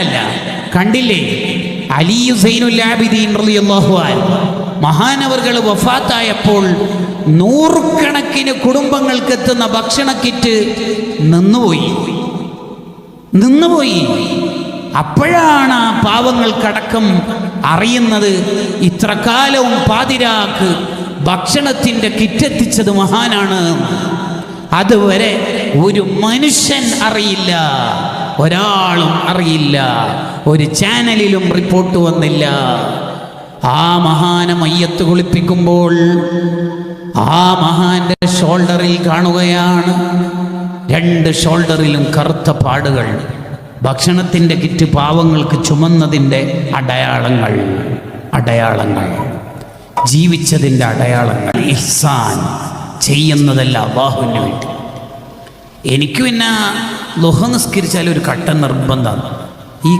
പറയാനല്ല, കണ്ടില്ലേ അലി സൈനുൽ ആബിദീൻ റളിയല്ലാഹു അൻഹു മഹാനവർകൾ വഫാത്തായപ്പോൾ നൂറുകണക്കിന് കുടുംബങ്ങൾക്ക് എത്തുന്ന ഭക്ഷണ കിറ്റ് നിന്നുപോയി. അപ്പോഴാണ് ആ പാവങ്ങൾക്കടക്കം അറിയുന്നത് ഇത്ര കാലവും പാതിരാക്ക് ഭക്ഷണത്തിൻ്റെ കിറ്റെത്തിച്ചത് മഹാനാണ്. അതുവരെ ഒരു മനുഷ്യൻ അറിയില്ല, ഒരാളും അറിയില്ല, ഒരു ചാനലിലും റിപ്പോർട്ട് വന്നില്ല. ആ മഹാനെ മയ്യത്ത് കുളിപ്പിക്കുമ്പോൾ ആ മഹാന്റെ ഷോൾഡറിൽ കാണുകയാണ്, 2 ഷോൾഡറിലും കറുത്ത പാടുകൾ. ഭക്ഷണത്തിൻ്റെ കിറ്റ് പാവങ്ങൾക്ക് ചുമന്നതിൻ്റെ അടയാളങ്ങൾ, ജീവിച്ചതിൻ്റെ അടയാളങ്ങൾ. ഇഹ്സാൻ ചെയ്യുന്നതല്ല അല്ലാഹുവിന് വേണ്ടി. എനിക്ക് പിന്നെ ളുഹ നിസ്കരിച്ചാൽ ഒരു കട്ട നിർബന്ധമാണ്. ഈ